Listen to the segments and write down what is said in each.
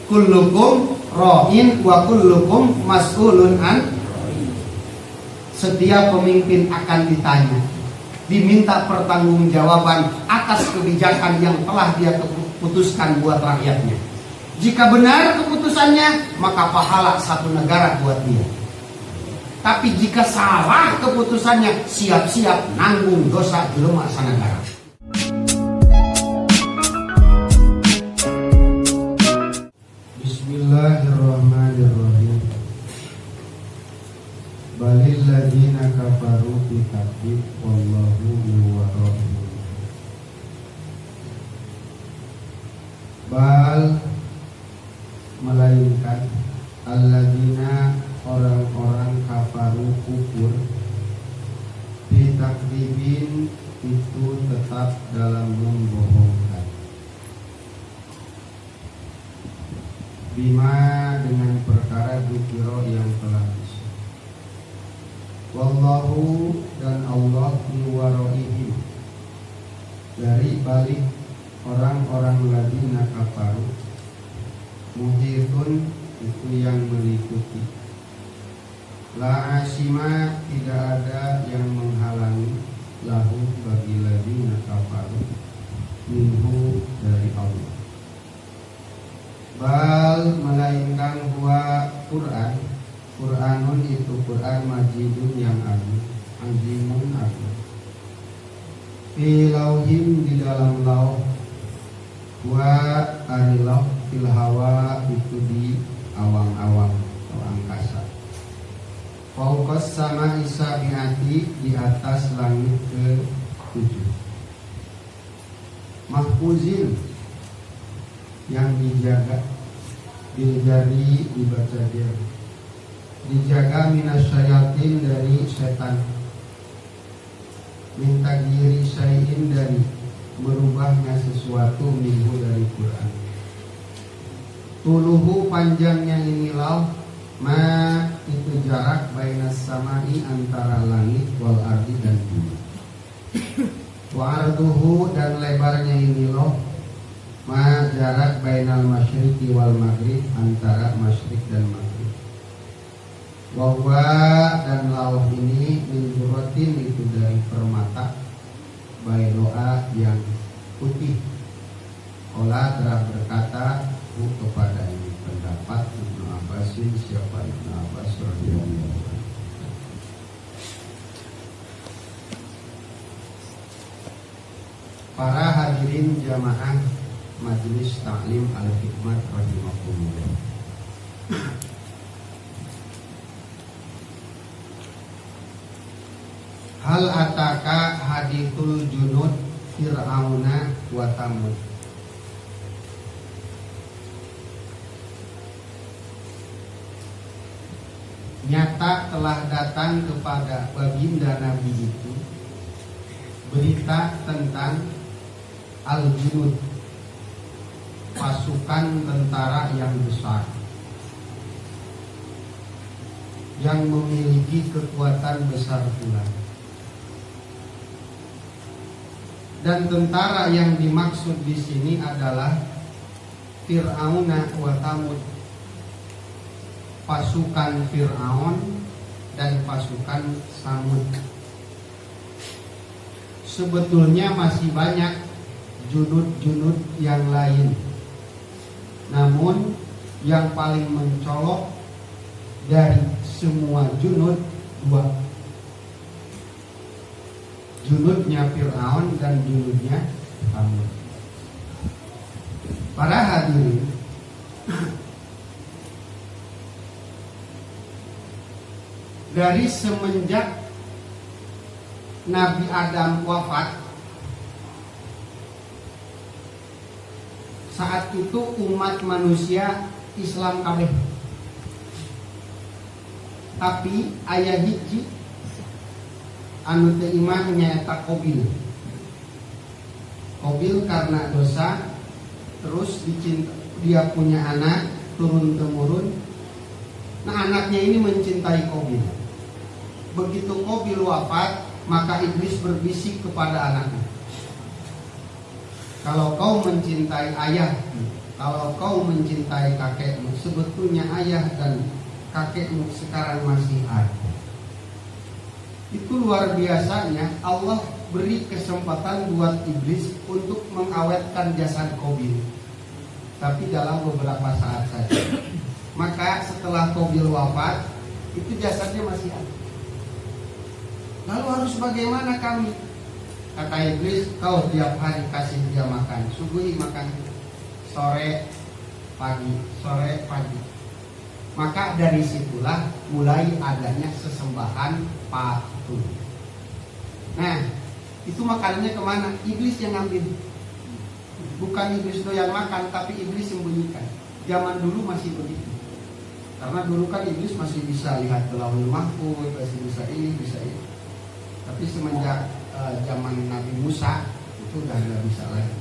kullukum ra'in wa kullukum mas'ulun an. Setiap pemimpin akan ditanya, diminta pertanggungjawaban atas kebijakan yang telah dia putuskan buat rakyatnya. Jika benar keputusannya, maka pahala satu negara buat dia. Tapi jika salah keputusannya, siap-siap nanggung dosa jelema sanegara. Bismillahirrahmanirrahim. Balil ladzina kafaru bi takdzib wallahu min warahim. Bal melainkan alladzina orang-orang kafaru kufur bi takdzibin itu tetap dalam membohongkan. Bima dengan perkara dzikra yang telah disebut. Wallahu dan Allah miwaraihim dari balik orang-orang ladina kafaru muhitun itu yang meliputi. La asima tidak ada yang menghalangi lahu bagi ladina kafaru minhu dari Allah. Bal melainkan huwa Qur'anun itu Qur'an majidun yang agung, azimun agung. Fi lauhim di dalam lauh, wa arilah fil hawa itu di awang-awang atau angkasa. Fauqas sama isabiati di atas langit ke-7. Mahfuzin yang dijaga, diljari dibaca dia. Dijaga minasyayatin dari setan, minta diri syai'in dari berubahnya sesuatu minggu dari Quran. Tuluhu panjangnya ini lauh, ma itu jarak bainas samai antara langit wal ardi dan bumi. Wa arduhu dan lebarnya ini lauh, ma jarak bainal masyriqi wal maghrib antara masyriq dan maghrib. Wahwa dan lauh ini min zuratin itu dari permata baydoa yang putih. Olah telah berkata kepada ini pendapat Ibnu Abbasin. Siapa Ibnu Abbas radhiyallahu anhu? Para hadirin jamaah Majelis Ta'lim Al-Hikmat rahimahumullah. Hal ataka hadithul junud Fir'auna wa Thamud. Nyata telah datang kepada baginda Nabi itu berita tentang al-junud, pasukan tentara yang besar yang memiliki kekuatan besar pula. Dan tentara yang dimaksud di sini adalah Fir'auna wa Thamud, pasukan Fir'aun dan pasukan Samud. Sebetulnya masih banyak junud-junud yang lain, namun yang paling mencolok dari semua junud dua, junudnya Fir'aun dan junudnya Thamud. Para hadirin, dari semenjak Nabi Adam wafat, saat itu umat manusia Islam kabeh. Tapi aya hiji anu teu iman nyaeta Qabil. Qabil karena dosa, terus dia punya anak turun temurun. Nah, anaknya ini mencintai Qabil. Begitu Qabil wafat, maka iblis berbisik kepada anaknya, kalau kau mencintai ayah, kalau kau mencintai kakekmu, sebetulnya ayah dan kakekmu sekarang masih ada. Itu luar biasanya Allah beri kesempatan buat iblis untuk mengawetkan jasad Qabil, tapi dalam beberapa saat saja. Maka setelah Qabil wafat, itu jasadnya masih ada. Lalu harus bagaimana kami? Kata iblis, kau tiap hari kasih dia makan, suguhi makan sore pagi, sore pagi. Maka dari situlah mulai adanya sesembahan patung. Nah, itu makanannya kemana? Iblis yang ngambil. Bukan iblis doyan makan, tapi iblis sembunyikan. Zaman dulu masih begitu. Karena dulu kan iblis masih bisa lihat ke Lauhul Mahfuz, masih bisa ini, bisa itu. Tapi semenjak zaman Nabi Musa itu udah nggak bisa lagi.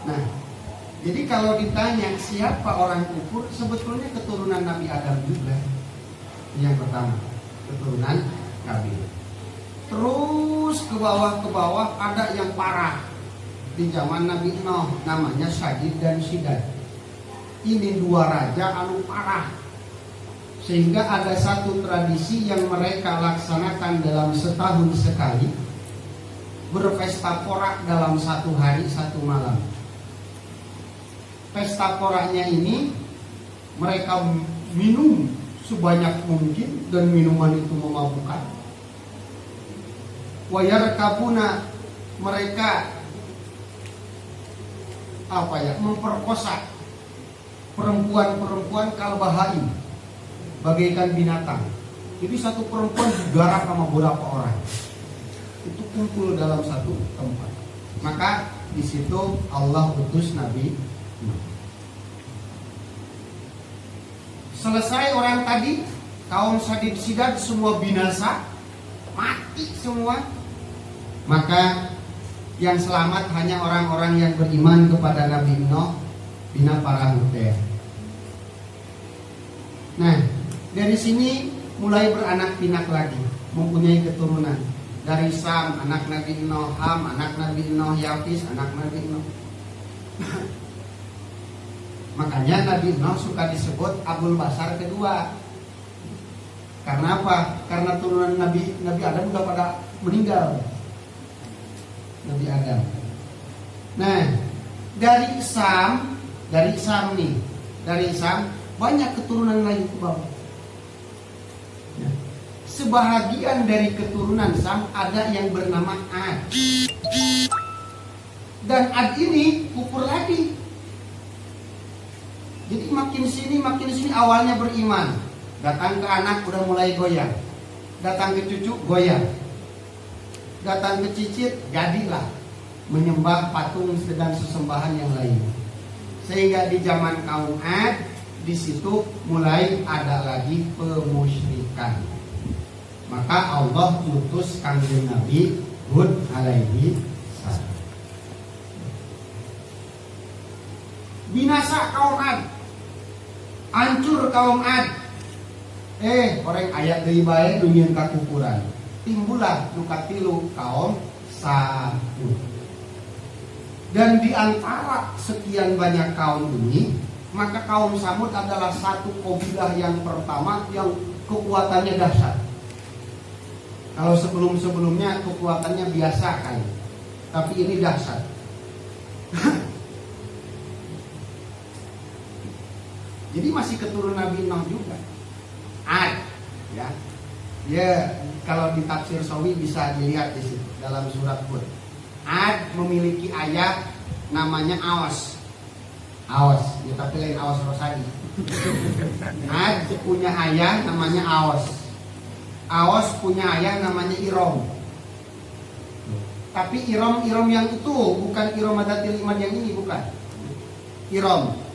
Nah, jadi kalau ditanya siapa orang kufur, sebetulnya keturunan Nabi Adam juga. Yang pertama, keturunan Kabil. Terus ke bawah ada yang parah. Di zaman Nabi Nuh namanya Syadid dan Sidad. Ini dua raja anu parah. Sehingga ada satu tradisi yang mereka laksanakan dalam setahun sekali, berpesta porak dalam satu hari satu malam. Pesta poraknya ini mereka minum sebanyak mungkin dan minuman itu memabukkan. Wayarkabuna, mereka memperkosa perempuan-perempuan kalbahaim, bagaikan binatang. Jadi satu perempuan digarap sama beberapa orang. Itu kumpul dalam satu tempat. Maka di situ Allah utus Nabi Nuh. Selesai orang tadi, kaum Syadid Sidad semua binasa, mati semua. Maka yang selamat hanya orang-orang yang beriman kepada Nabi Nuh bina para hutea. Nah, dari sini mulai beranak pinak lagi, mempunyai keturunan. Dari Sam, anak Nabi Nuh, Ham, anak Nabi Nuh, Yafis, anak Nabi Nuh. Makanya Nabi Nuh suka disebut Abul Basar kedua. Karena apa? Karena turunan Nabi Adam udah pada meninggal. Nabi Adam. Nah, dari Sam banyak keturunan lain ke bawah. Sebahagian dari keturunan Sam ada yang bernama Ad. Dan Ad ini kufur lagi. Jadi makin sini awalnya beriman. Datang ke anak udah mulai goyang. Datang ke cucu goyang. Datang ke cicit jadilah menyembah patung dan sesembahan yang lain. Sehingga di zaman kaum Ad, di situ mulai ada lagi pemusyrikan. Maka Allah utus kanjeng Nabi Hud alaihi salam. Binasa kaum Ad, hancur kaum Ad. Orang ayat deui bae dunyieun kakufuran. Timbullah nukatilu kaum Samud. Dan di antara sekian banyak kaum ini, maka kaum Samud adalah satu kabilah yang pertama yang kekuatannya dahsyat. Kalau sebelum-sebelumnya kekuatannya biasa kan, tapi ini dahsyat. Jadi masih keturunan Nabi Nuh juga. Ad, ya. Ya, kalau di tafsir Sawi bisa dilihat di situ dalam surat Hud. Ad memiliki ayah namanya Awas. Awas, ya, tapi lain Awas Rosadi. Ad punya ayah namanya Awas. Awas punya ayah namanya Irom. Tapi Irom yang itu bukan Irom Adatil Iman yang ini, bukan.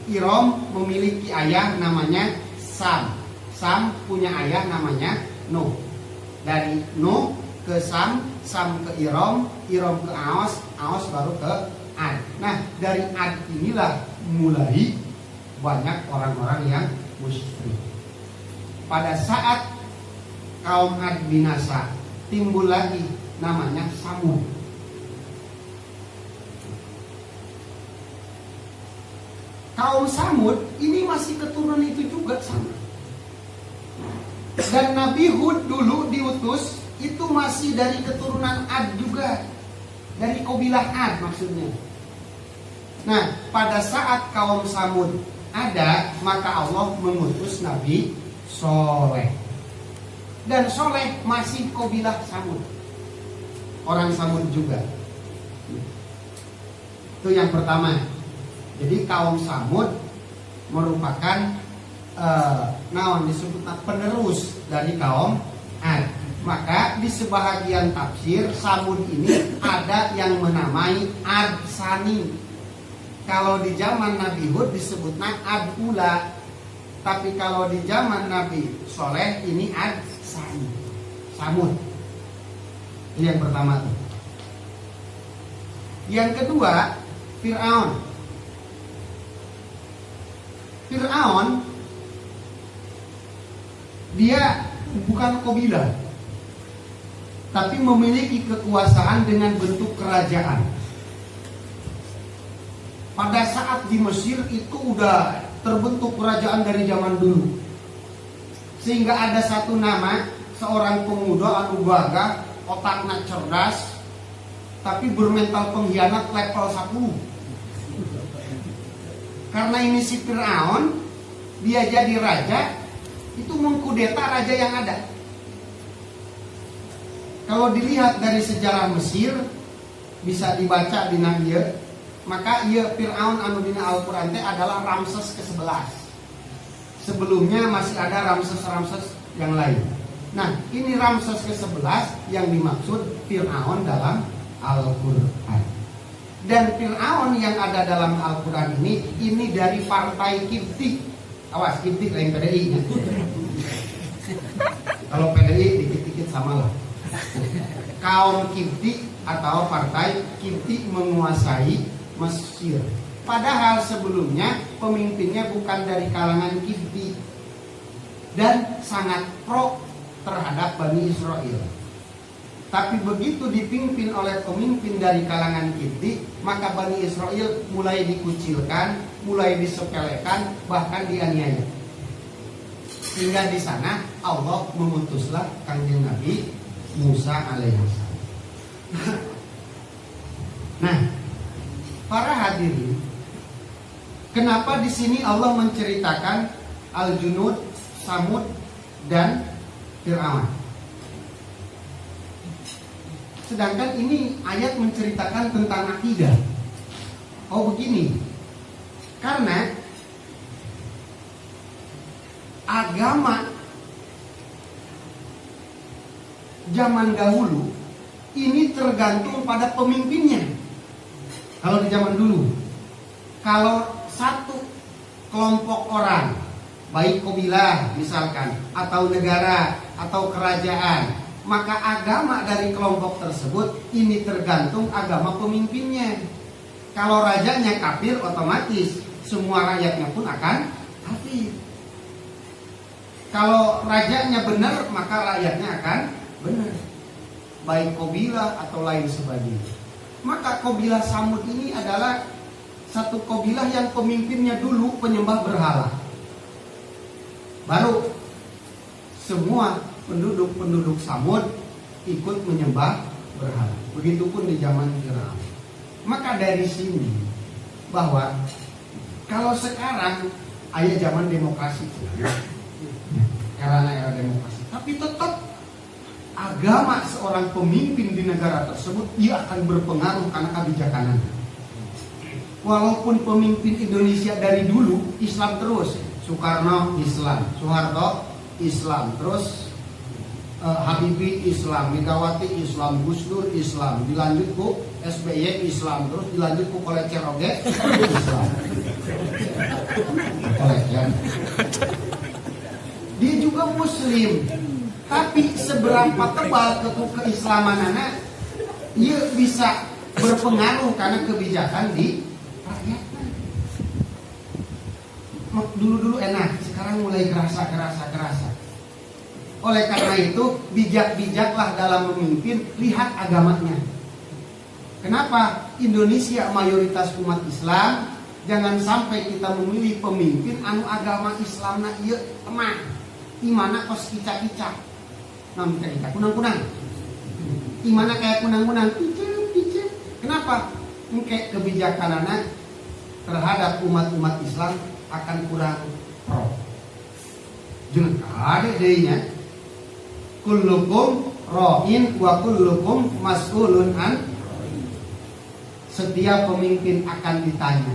Irom memiliki ayah namanya Sam. Sam punya ayah namanya Nuh. Dari Nuh ke Sam ke Irom ke Awas baru ke Ad. Nah, dari Ad inilah mulai banyak orang-orang yang musyrik. Pada saat kaum Ad binasa, timbul lagi namanya Samud. Kaum Samud ini masih keturunan itu juga sama. Dan Nabi Hud dulu diutus itu masih dari keturunan Ad juga, dari kabilah Ad maksudnya. Nah, pada saat kaum Samud ada, maka Allah mengutus Nabi Soleh. Dan Soleh masih kabilah Samud, orang Samud juga. Itu yang pertama. Jadi kaum Samud merupakan disebut penerus dari kaum Ad. Maka di sebahagian tafsir Samud ini ada yang menamai Ad Sani. Kalau di zaman Nabi Hud disebutnya Ad Ula. Tapi kalau di zaman Nabi Soleh ini Ad Sani, Samud. Ini yang pertama tuh. Yang kedua, Fir'aun. Fir'aun dia bukan kabilah, tapi memiliki kekuasaan dengan bentuk kerajaan. Pada saat di Mesir itu udah terbentuk kerajaan dari zaman dulu. Sehingga ada satu nama, seorang pemuda anu gagah, otaknya cerdas, tapi bermental pengkhianat level 10. Karena ini si Fir'aun, dia jadi raja, itu mengkudeta raja yang ada. Kalau dilihat dari sejarah Mesir, bisa dibaca di Nabiya, maka ia Fir'aun anu dina Al-Quran adalah Ramses ke-11. Sebelumnya masih ada Ramses yang lain. Nah, ini Ramses ke-11 yang dimaksud Fir'aun dalam Al-Quran. Dan Fir'aun yang ada dalam Al-Quran ini dari partai Kipti. Awas, Kipti lain PDI nya. Kalau PDI dikit-dikit sama lah. Kaum Kipti atau partai Kipti menguasai Mesir. Padahal sebelumnya pemimpinnya bukan dari kalangan Kipti dan sangat pro terhadap Bani Israel. Tapi begitu dipimpin oleh pemimpin dari kalangan Kipti, maka Bani Israel mulai dikucilkan, mulai disepelekan, bahkan dianiaya. Sehingga di sana Allah mengutuslah Kanjeng Nabi Musa alaihissalam. Nah, para hadirin, kenapa di sini Allah menceritakan Al-Junud, Samud, dan Fir'aun? Sedangkan ini ayat menceritakan tentang akidah. Oh begini, karena agama zaman dahulu ini tergantung pada pemimpinnya. Kalau di zaman dulu, kalau satu kelompok orang, baik kabilah misalkan, atau negara, atau kerajaan, maka agama dari kelompok tersebut ini tergantung agama pemimpinnya. Kalau rajanya kafir, otomatis semua rakyatnya pun akan kafir. Kalau rajanya benar, maka rakyatnya akan benar, baik kabilah atau lain sebagainya. Maka kabilah Samud ini adalah satu kabilah yang pemimpinnya dulu penyembah berhala. Baru semua penduduk Samud ikut menyembah berhala. Begitupun di zaman Fir'aun. Maka dari sini bahwa kalau sekarang ayat zaman demokrasi, era demokrasi, tapi tetap agama seorang pemimpin di negara tersebut ia akan berpengaruh karena kebijakannya. Walaupun pemimpin Indonesia dari dulu Islam terus, Soekarno Islam, Soeharto Islam, terus Habibie Islam, Megawati Islam, Gus Dur Islam, dilanjut ku SBY Islam, terus dilanjut ku Kolecer oge Islam. Kolecer. Dia juga Muslim. Tapi seberapa tebal keislaman anak, ia bisa berpengaruh karena kebijakan di rakyatnya. Dulu enak, sekarang mulai kerasa. Oleh karena itu, bijak-bijaklah dalam memimpin, lihat agamanya. Kenapa Indonesia mayoritas umat Islam, jangan sampai kita memilih pemimpin anu agama Islam na ieu emah imana kos kicak-kicak namun kicak kunang-kunang imana kayak kunang-kunang picek. Kenapa? Engke kebijakanana terhadap umat-umat Islam akan kurang pro. Jeung kade deui nya kullukum ra'in wa kullukum mas'ulun an. Setiap pemimpin akan ditanya,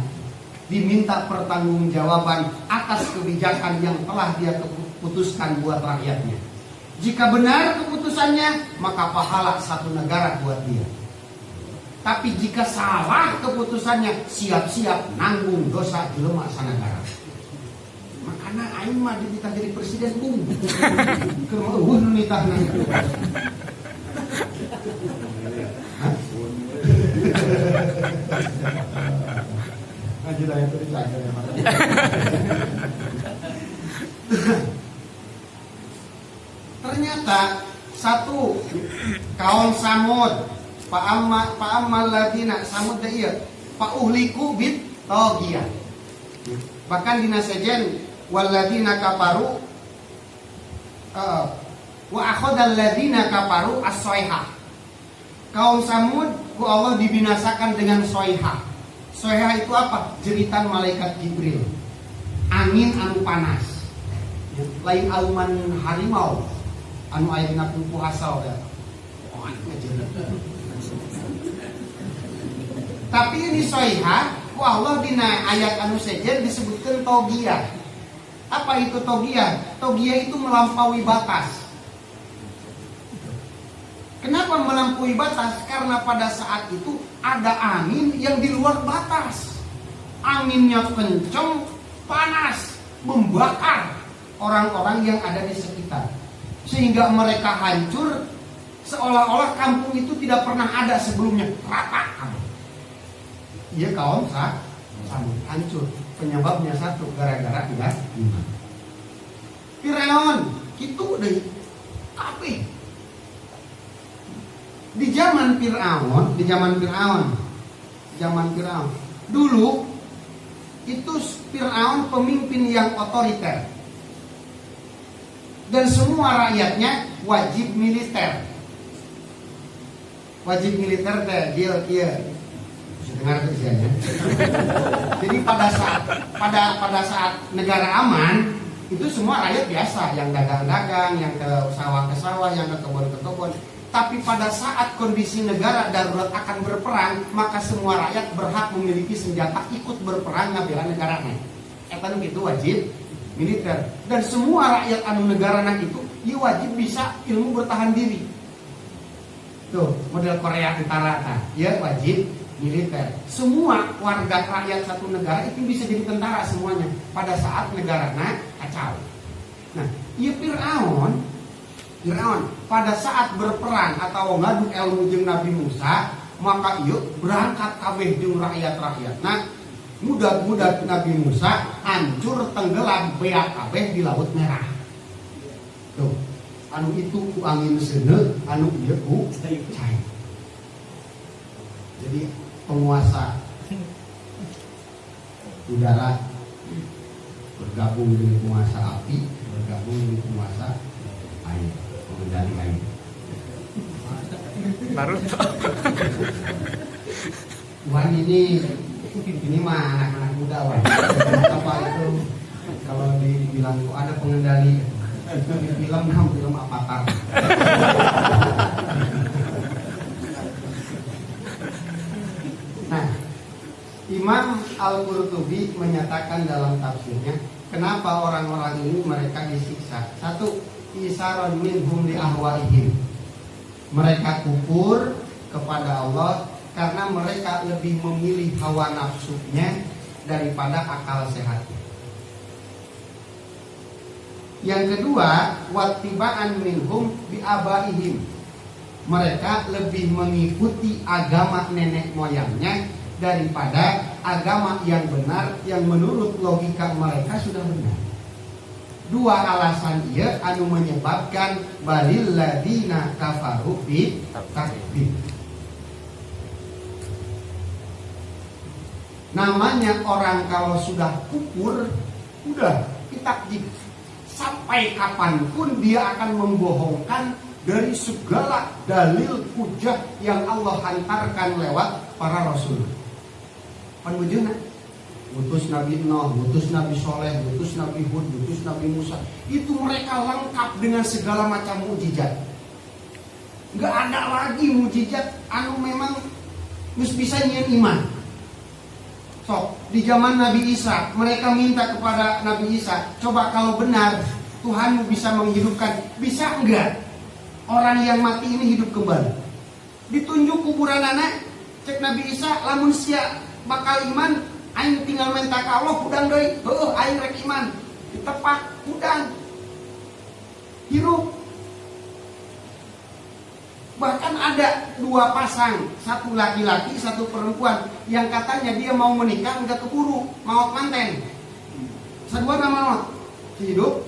diminta pertanggungjawaban atas kebijakan yang telah dia putuskan buat rakyatnya. Jika benar keputusannya, maka pahala satu negara buat dia. Tapi jika salah keputusannya, siap-siap nanggung dosa jelema sanagara. Makanya aing mah dititah jadi presiden bung. Keur eueuh nu nitahna. Aja itu dijaga ya, Pak. Ternyata satu kaum Samud, Pa'ammal ladina Samud ieu, Pa'uhliku bit tagiyah. Bahkan dina sejen waladina kafaru wa akhadal ladina kafaru as-sayhah. Kaum Samud ku Allah dibinasakan dengan soihah. Soihah itu apa? Jeritan malaikat Jibril. Angin anu panas. Lain auman harimau anu aya dina pungku hasal ya. Tapi ini soihah ku Allah dina ayat anu sejen disebutkan togiyah. Apa itu togiyah? Togiyah itu melampaui batas. Kenapa melampaui batas? Karena pada saat itu ada angin yang di luar batas. Anginnya kencang, panas, membakar orang-orang yang ada di sekitar. Sehingga mereka hancur, seolah-olah kampung itu tidak pernah ada sebelumnya. Rata. Iya kaum Samud hancur. Penyebabnya satu, gara-gara tidak iman. Firaun, itu deh. Tapi di zaman Firaun, dulu itu Firaun pemimpin yang otoriter dan semua rakyatnya wajib militer. Wajib militer teh dia dengar kerjanya. Jadi pada saat negara aman itu semua rakyat biasa, yang dagang-dagang, yang ke sawah, yang ke kebun. Tapi pada saat kondisi negara darurat akan berperang, maka semua rakyat berhak memiliki senjata ikut berperang ngabela negaranya. Eta nu kitu wajib militer. Dan semua rakyat anu negarana itu ieu wajib bisa ilmu bertahan diri. Tuh, model Korea Utara tah, ieu wajib militer. Semua warga rakyat satu negara itu bisa jadi tentara semuanya pada saat negarana kacau. Nah, ieu Firaun pada saat berperang atau ngadu ilmu jeung Nabi Musa, maka ieu berangkat kabeh jeung rakyat-rakyat. Nah, mudah-mudah Nabi Musa hancur tenggelam beak kabeh di Laut Merah. Tuh, anu itu ku angin seuneu, anu ieu ku cai. Jadi penguasa udara bergabung dengan penguasa api, bergabung dengan penguasa air. Mengendali air. Baru Wan ini mah anak-anak muda Wan. Apa itu kalau dibilang ada pengendali film Avatar. Nah, Imam Al-Qurtubi menyatakan dalam tafsirnya, kenapa orang-orang ini mereka disiksa? Satu, isaron minhum li ahwaihim. Mereka kufur kepada Allah karena mereka lebih memilih hawa nafsunya daripada akal sehatnya. Yang kedua, wattiba'an minhum bi abaihim. Mereka lebih mengikuti agama nenek moyangnya daripada agama yang benar yang menurut logika mereka sudah benar. Dua alasan ieu anu menyebabkan balil ladina kafaru bi takfir. Namanya orang kalau sudah kufur, udah ditakjib. Sampai kapanpun dia akan membohongkan dari segala dalil hujah yang Allah hantarkan lewat para rasul. Penwujudnya utus Nabi Nuh, utus Nabi Soleh, utus Nabi Hud, utus Nabi Musa. Itu mereka lengkap dengan segala macam mukjizat. Gak ada lagi mukjizat anu memang bisa nyian iman. So, di zaman Nabi Isa, mereka minta kepada Nabi Isa, coba kalau benar Tuhanmu bisa menghidupkan, bisa enggak orang yang mati ini hidup kembali? Ditunjuk kuburan anak, cek Nabi Isa, lamun sia bakal iman, aing tinggal minta ka Allah udang deui, heueuh aing rek iman. Ditepak udang. Hirup. Bahkan ada dua pasang, satu laki-laki, satu perempuan, yang katanya dia mau menikah enggak keburu, maot manten. Sadua nama maot. Hidup,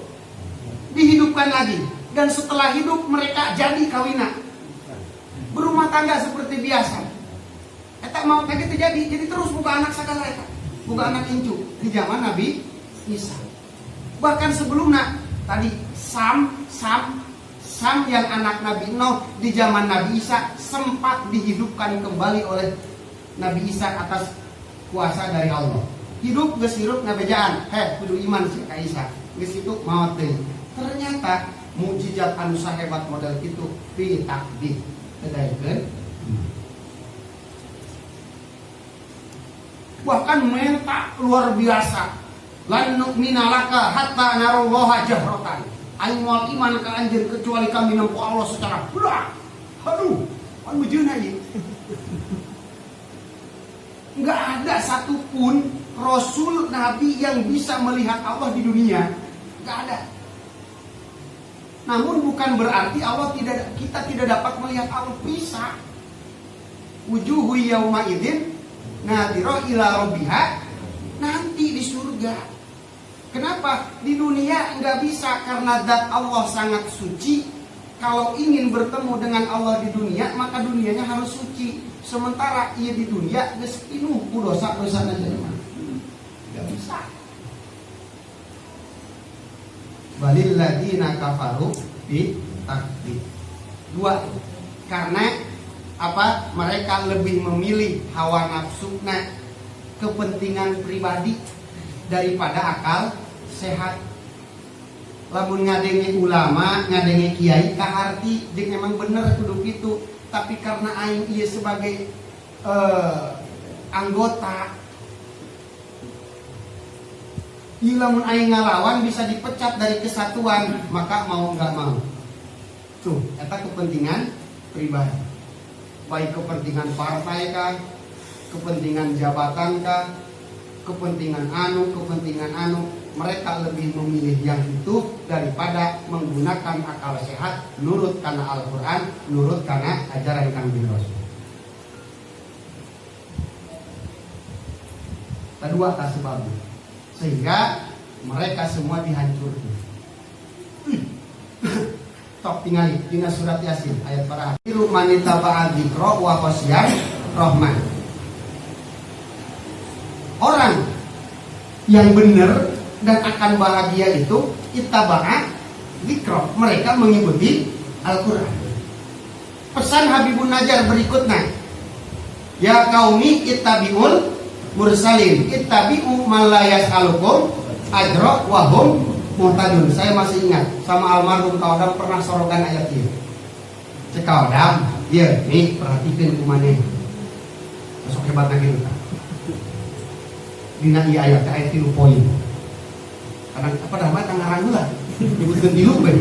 dihidupkan lagi, dan setelah hidup mereka jadi kawina, berumah tangga seperti biasa. Eta mau kayak gitu jadi terus buka anak segala eta, buka anak incu di zaman Nabi Isa. Bahkan sebelumnya tadi Sam yang anak Nabi Nuh di zaman Nabi Isa sempat dihidupkan kembali oleh Nabi Isa atas kuasa dari Allah. Hidup geus hirup ngabejaan, kudu iman sih ka Isa. Geus itu maot deui. Ternyata mukjizat anu sahebat model itu ditakdir. Tegaikeun. Bahkan minta luar biasa. Lan nu'mina laka hatta narallaha jahratan. Aing moal iman ka anjeun kecuali kami nampu Allah secara budak. Aduh, pan bejeuna ieu. Enggak ada satupun rasul nabi yang bisa melihat Allah di dunia. Enggak ada. Namun bukan berarti kita tidak dapat melihat Allah, bisa. Wujuhu yauma idzin nadhira ila rabbiha, nanti di surga. Kenapa? Di dunia nggak bisa karena zat Allah sangat suci. Kalau ingin bertemu dengan Allah di dunia, maka dunianya harus suci. Sementara ia di dunia geus pinuh ku dosa-dosa jelema. Nggak bisa. Balil ladina kafaru bi takdir. Dua, karena apa? Mereka lebih memilih hawa nafsunya, kepentingan pribadi daripada akal sehat. Lamun ngadenge ulama, ngadenge kiai kaharti jeung emang bener kudu kitu, tapi karena aing ieu sebagai anggota, lamun aing ngalawan bisa dipecat dari kesatuan, maka mau enggak mau. Tuh, eta kepentingan pribadi. Baik kepentingan partai kah, kepentingan jabatan kah, kepentingan anu, mereka lebih memilih yang itu daripada menggunakan akal sehat, nurut karena Al-Quran, nurut karena ajaran Kanjeng Rasul. Kedua sebabnya, sehingga mereka semua dihancurkan. Tok tingali dina surat Yasin ayat para hadiru manita ba'adzikra wa khasyar rahman. Orang yang benar dan akan bahagia itu ittaba'a dzikra, mereka mengikuti Al-Qur'an. Pesan Habibun Najjar berikutnya, ya qaumi ittabi'ul mursalin, ittabi'u man la yas'alukum ajra wa hum muhtadun. Saya masih ingat sama almarhum Kaodam pernah sorokan ayat ini. Cek Kaodam, iya nih perhatikan kumane. Masuk hebat lagi kita. Dina iya ayat ayat 3 poin. Kadang apa dah mah tangarang heula. Nyebutkeun tilu we.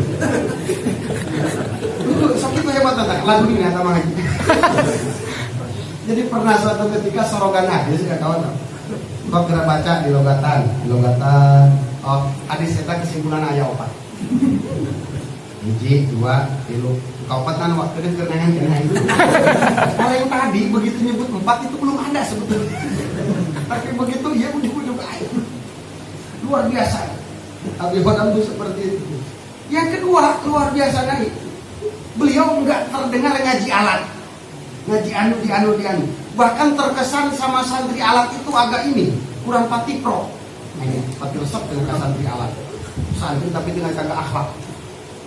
Sok kitu hebat tah lagu ini sama ngaji. Jadi pernah suatu ketika sorokan hadis ka Kaodam. Kau kira baca di logatan. Oh, hadis eta kesimpulan aya 4. 1, 2, 3. Kaopatan waktu itu kerenangan itu. Kalau yang tadi begitu nyebut 4 itu belum ada sebetulnya. Tapi begitu ya ujuk-ujuk aja. Luar biasa. Abi Hodam itu seperti itu. Yang kedua luar biasa lagi. Beliau enggak terdengar ngaji alat. Ngaji anu di anu. Bahkan terkesan sama santri alat itu agak ini, kurang pati pro. Nah ini, pati resep dengan santri alat. Santri tapi dengan kagak akhlak.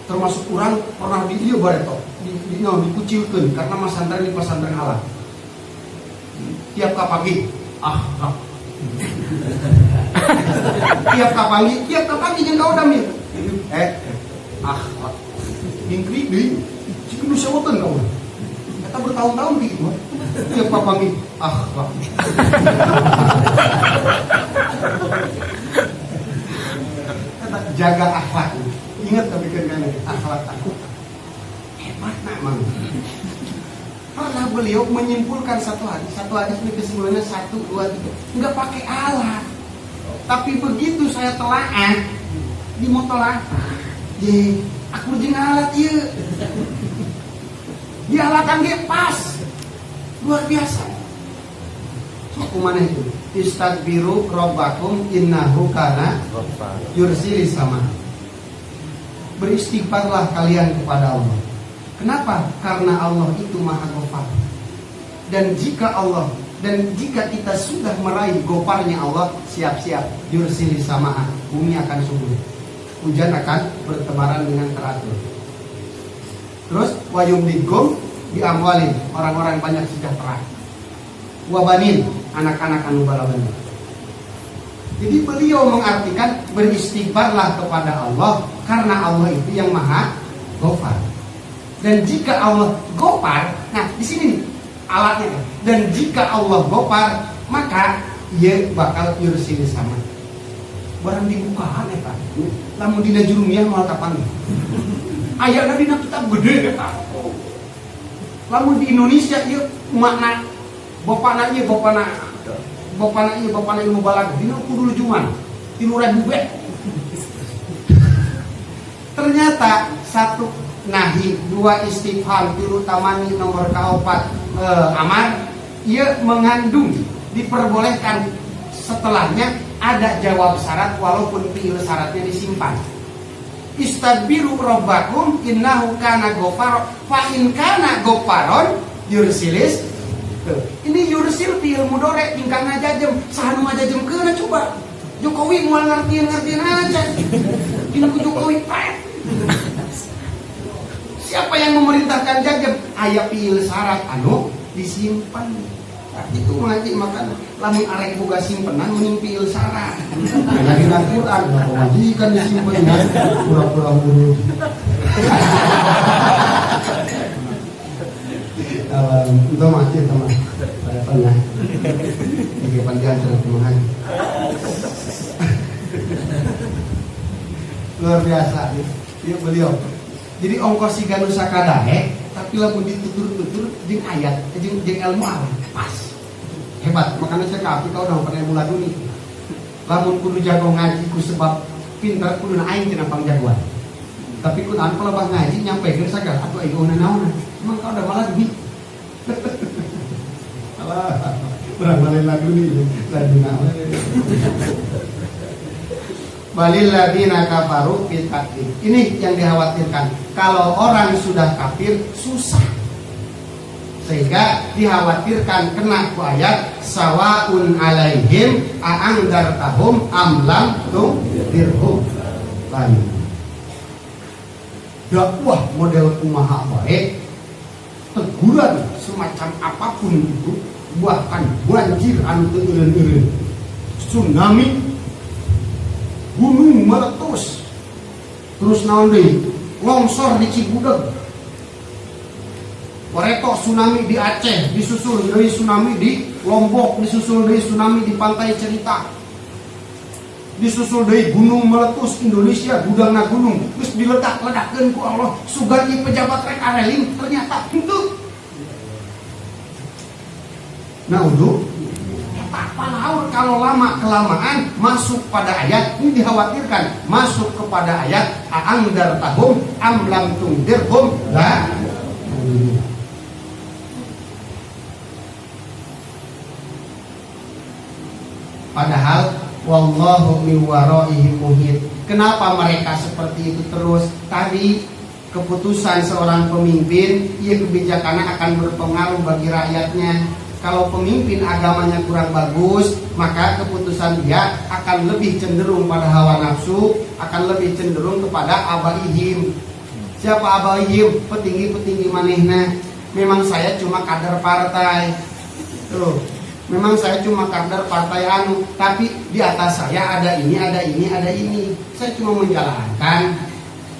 Termasuk kurang pernah di iya bareto, dikucilkan karena mas santri di pesantren alat. Tiap pagi, akhlak. tiap pagi jangan kau damir. Akhlak. Ingkri di, jika lu sewotan kau. Kita bertahun-tahun gitu. Tiap pagi, akhlak. Jaga akhlak. Ingat tapi kan akhlak aku hebat memang. Pernah beliau menyimpulkan satu hadis ini kesimpulannya 1, 2, 3. Enggak pakai alat. Tapi begitu saya telaah di motolah, aku jeung alat ieu. Di alatan ge pas. Luar biasa. Aku mana itu? Istagbiru rabbakum innahu kana yursilis sama. Beristighfarlah kalian kepada Allah. Kenapa? Karena Allah itu Maha Ghafar. Dan jika kita sudah meraih goparnya Allah, siap-siap yursilis sama, bumi akan subur. Hujan akan bertebaran dengan teratur. Terus wayumdikum bi amwalin, orang-orang banyak sejahtera. Wabanin, anak-anak anu balaban. Jadi beliau mengartikan beristighfarlah kepada Allah karena Allah itu yang Maha Ghafar. Dan jika Allah Ghafar, nah di sini nih alatnya. Dan jika Allah Ghafar, maka ia bakal yursil sama. Barang dibukaan eta. Lamun dina jurumiyah moal kapan? Ayatna dina kitab gede eta. Lamun di Indonesia ieu makna bapana ilmu balaghah dina kudu lujuman 3.000 bet. Ternyata 1 nahi, 2 istifham, 3 tamani, nomor kaopat amar, ia mengandung diperbolehkan setelahnya ada jawab syarat walaupun fi'il syaratnya disimpan. Istaghfiru rabbakum innahu kana ghafar fa in kana ghafaron yursilis. Ini yursil fi'il mudhari tingkahna jajem, sahanu majajemkeun coba. Jokowi moal ngartieun aja. Dina ku Jokowi pae. Siapa yang memerintahkan jajem? Aya fi'il syarat anu disimpan. Nah, itu ngaji makan lamun arek boga simpenan mending fi'il syarat. Lagi nang Quran majikan disimpen pura-pura urut. Itu masih teman pada pernah di panjang terjemahan luar biasa ya beliau. Jadi ongkos si ganu sakadahe tapi lamun ditutur-tutur jeung ayat jeung ilmu alam pas hebat. Makanya saya kapi kau udah pernah mulai dulu lamun kudu jago ngaji ku sebab pintar kudu na aing tina pangjagoan. Tapi kun an pelebah ngaji nyampekeun sagala atuh aing ona naon emang kau udah malah gini. Alah, kurang balik lagu nih, lagu nama. Balil ladina kafaru bil takdir. Ini yang dikhawatirkan. Kalau orang sudah kafir susah, sehingga dikhawatirkan kena ku ayat sawaun alaihim a'angdartahum am lam tundirhum. Lain. Dakwah model kumaha baik. Teguran semacam apapun itu, bahkan banjir anu teu eureun-eureun, tsunami, gunung meletus, terus naon deui, longsor di Cigudeg, Pareto tsunami di Aceh, disusul dari tsunami di Lombok, disusul dari tsunami di Pantai Cerita, disusul dari gunung meletus Indonesia, gudangna gunung, terus diledak-ledakkeun ku Allah, sugan ieu pejabat rek areling ternyata henteu. Nah untuk tak palaur kalau lama kelamaan masuk pada ayat ini dikhawatirkan masuk kepada ayat a'angdartahum am lam tundirhum la. Padahal wallahu min waraihim muhit. Kenapa mereka seperti itu terus? Tadi keputusan seorang pemimpin, ia kebijakannya akan berpengaruh bagi rakyatnya. Kalau pemimpin agamanya kurang bagus, maka keputusan dia akan lebih cenderung pada hawa nafsu, akan lebih cenderung kepada abaihim. Siapa abaihim? Petinggi-petinggi manehna. Memang saya cuma kader partai. Tuh, memang saya cuma kader partai anu, tapi di atas saya ada ini, ada ini, ada ini. Saya cuma menjalankan.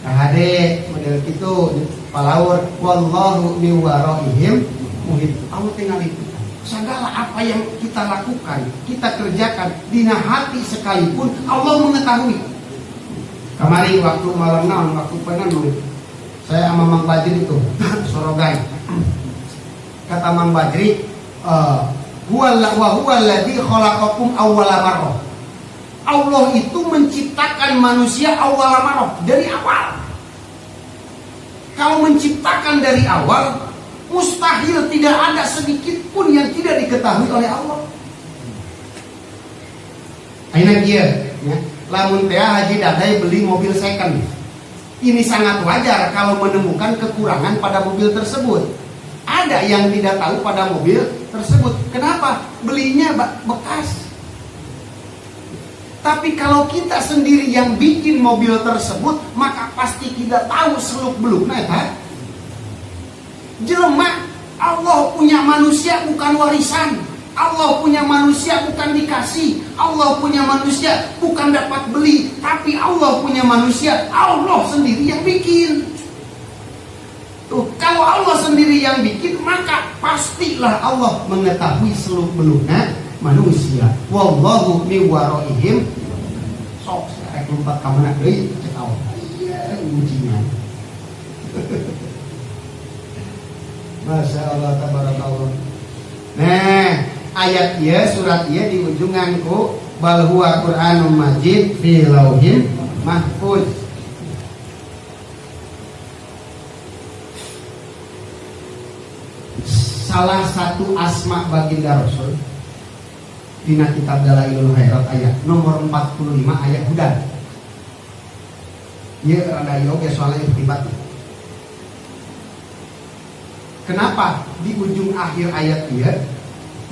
Hade model gitu, palawur wallahu min waraihim muhit. Allah tinggal itu. Segala apa yang kita lakukan, kita kerjakan, dina hati sekalipun Allah mengetahui. Kemarin waktu malam naon, waktu penanung, saya sama Mang Badri itu sorogan. Kata Mang Badri, huwallazi khalaqakum awwala marrah. Allah itu menciptakan manusia awwala marrah, dari awal. Kalau menciptakan dari awal, mustahil tidak ada sedikit pun yang tidak diketahui oleh Allah. Aina dia, ya. Lamun teh haji dadai beli mobil second. Ini sangat wajar kalau menemukan kekurangan pada mobil tersebut. Ada yang tidak tahu pada mobil tersebut. Kenapa? Belinya bekas. Tapi kalau kita sendiri yang bikin mobil tersebut, maka pasti tidak tahu seluk-beluknya, ya. Jelema, Allah punya manusia bukan warisan. Allah punya manusia bukan dikasih. Allah punya manusia bukan dapat beli. Tapi Allah punya manusia, Allah sendiri yang bikin. Tuh, kalau Allah sendiri yang bikin, maka pastilah Allah mengetahui seluk-beluknya manusia. Wallahu min waraihim. Sok saya lompat ka mana deui cek Allah. Iya, ujian. Masya Allah, tabarakallah. Nah, ayat ya, surat ya di ujungan ku bal huwa Qur'anum Majid fi lauhin mahfuz. Salah satu asma baginda Rasul dina kitab Dalailul Khairat ayat nomor 45 ayat hudan. Ieu rada yoga soalnya irtibat. Kenapa di ujung akhir ayat dia,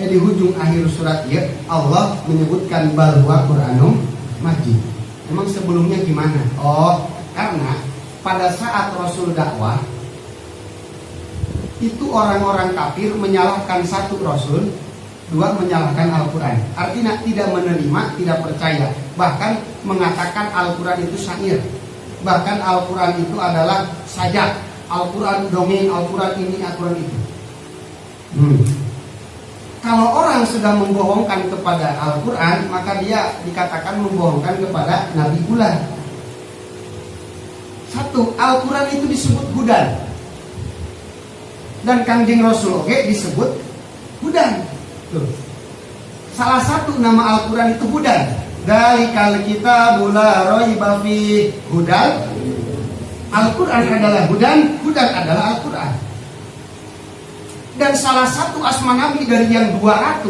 di ujung akhir surat dia, Allah menyebutkan bal huwa Qur'anum Majid. Emang sebelumnya gimana? Oh, karena pada saat Rasul dakwah, itu orang-orang kafir menyalahkan satu Rasul, dua menyalahkan Al-Quran. Artinya tidak menerima, tidak percaya, bahkan mengatakan Al-Quran itu syair, bahkan Al-Quran itu adalah sajak. Al-Quran dongeng, Al-Quran ini, Al-Quran itu. Kalau orang sudah membohongkan kepada Al-Quran, maka dia dikatakan membohongkan kepada Nabi Ulah. Satu, Al-Quran itu disebut hudan. Dan Kangjeng Rasul disebut hudan. Tuh. Salah satu nama Al-Quran itu hudan. Dzalikal kitabul la raiba fihi hudan. Al-Quran adalah hudan, hudan adalah Al-Quran. Dan salah satu asma Nabi dari yang 200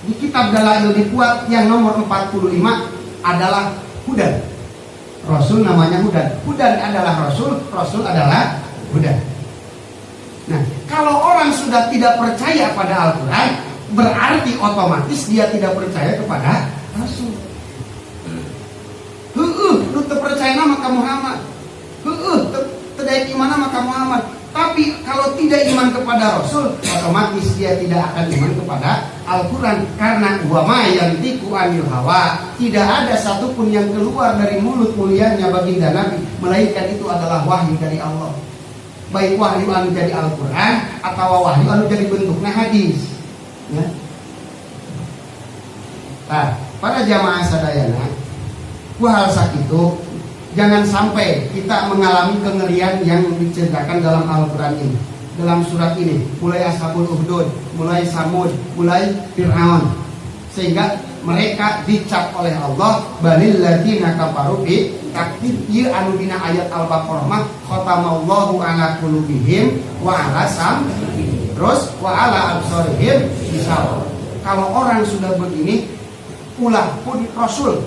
di kitab Dalail dibuat yang nomor 45 adalah hudan. Rasul namanya hudan. Hudan adalah Rasul, Rasul adalah hudan. Nah, kalau orang sudah tidak percaya pada Al-Quran, berarti otomatis dia tidak percaya kepada Rasul. Lu terpercaya nama Muhammad. Tidak iman maka Muhammad. Tapi kalau tidak iman kepada Rasul, otomatis dia tidak akan iman kepada Al-Quran. Karena wa ma yantiqu anil hawa, tidak ada satupun yang keluar dari mulut mulianya baginda Nabi, melainkan itu adalah wahyu dari Allah. Baik wahyu anu jadi Al-Quran atau wahyu anu jadi bentuknya hadis, ya. Nah, para jamaah sadayana, hal sakitu, jangan sampai kita mengalami kengerian yang diceritakan dalam Al-Quran ini, dalam surat ini, mulai Ashabul Ukhdud, mulai Samud, mulai Fir'aun, sehingga mereka dicap oleh Allah balil ladzina kafaru bi takdir ieu anu dina ayat Al-Baqarah mah khatamallahu ala qulubihim wa ala sam'ihim terus wa ala absarihim bisawab. Kalau orang sudah begini, ulah pun Rasul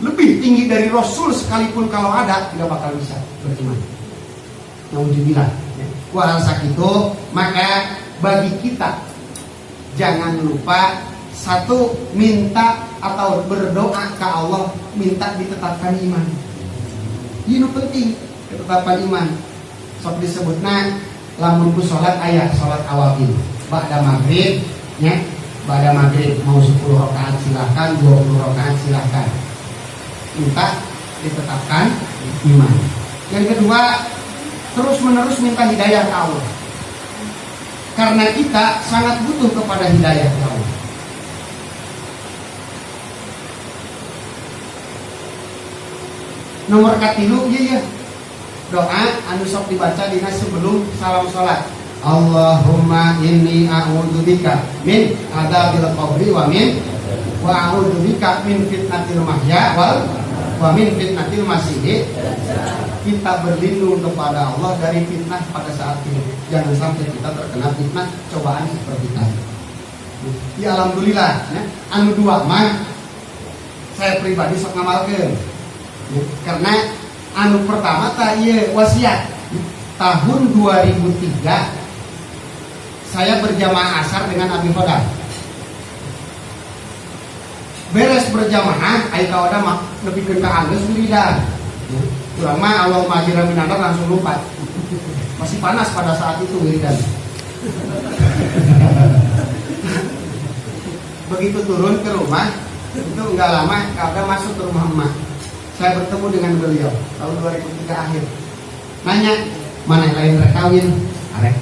lebih tinggi dari Rasul sekalipun kalau ada tidak bakal bisa beriman. Nauzubillah. Wa al sakitu, maka bagi kita jangan lupa satu, minta atau berdoa ke Allah, minta ditetapkan iman. Ini penting, ketetapan iman. Sok disebutna lamun ku salat aya salat awabin ba'da maghrib nya, ba'da maghrib mau 10 rakaat silakan, 20 rakaat silakan. Minta ditetapkan iman. Yang kedua, terus menerus minta hidayah ke Allah. Karena kita sangat butuh kepada hidayah ke Allah. Nomor katilu ya doa anu sok dibaca dina sebelum salam salat. Allahumma inni a'udzubika min adzabil qabri wa a'udzubika min fitnatil mahya wa min fitnatil masih. Kita berlindung kepada Allah dari fitnah pada saat ini. Jangan sampai kita terkena fitnah cobaan seperti tadi. Ya alhamdulillah ya. Anu dua mah saya pribadi sok ngamalkeun. Karena anu pertama ieu wasiat. Tahun 2003 saya berjamaah asar dengan Abi Hodam. Beres berjamaah ai kaoda mah nepikeun ka anggeus wiridan. Kurang mah Allahumma ajirna minan langsung lompat. Masih panas pada saat itu wiridan. Begitu turun ke rumah, itu enggak lama kaoda masuk ke rumah emak. Saya bertemu dengan beliau tahun 2003 akhir. Nanya, mana yang lain rekawin? Arek.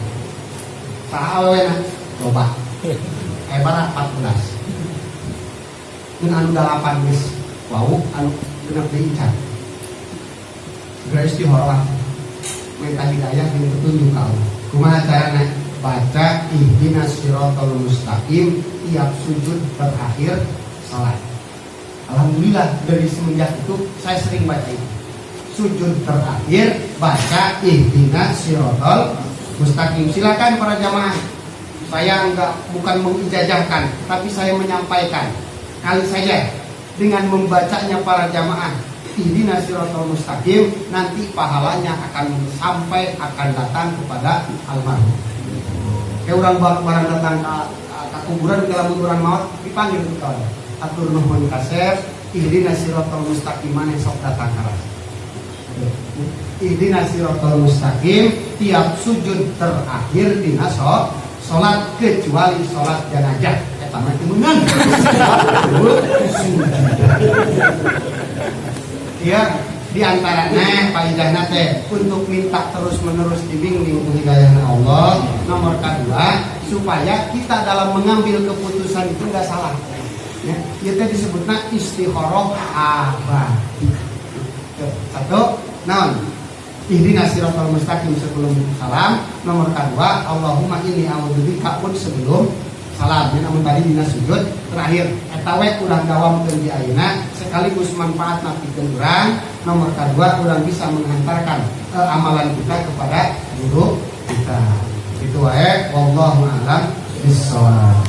Saha awena? Coba. Ebara 14. Mun anu 8 geus wau anu genep diincar. Segera istihoroh. Minta hidayah dan petunjuk ka Allah. Kumaha carana? Baca ihdinas siratal mustaqim tiap sujud terakhir salat. Alhamdulillah dari semenjak itu saya sering baca itu. Sujud terakhir baca ihdinas siratal mustaqim. Silakan para jamaah. Saya bukan mengijazahkan, tapi saya menyampaikan. Kali saja dengan membacanya para jamaah ihdinas siratal mustaqim, nanti pahalanya akan sampai akan datang kepada almarhum. Kayak orang barang datang ke kuburan ke kuburan maut dipanggil ke kawan. Atur nuhun kasep ihdinas siratal mustaqim mane sok datang karas. Ihdinas siratal mustaqim tiap sujud terakhir dina salat kecuali salat jenazah eta mah teu meunang. Ya, di antaranya faedahna teh untuk minta terus-menerus dibimbing ku hidayahna Allah. Nomor kedua, supaya kita dalam mengambil keputusan itu enggak salah. Ya, itu disebutnya istikharah abadi. Satu, naon? Ihdinas siratal mustaqim sebelum salam. Nomor kedua, Allahumma inni a'udzubika pun sebelum salam. Namun tadi dina sujud terakhir eta we urang gawamkeun di ayeuna sekaligus manfaat napikeun urang. Nomor kedua, urang bisa menghantarkan amalan kita kepada guru kita. Itu wae wallahu a'lam bishawab.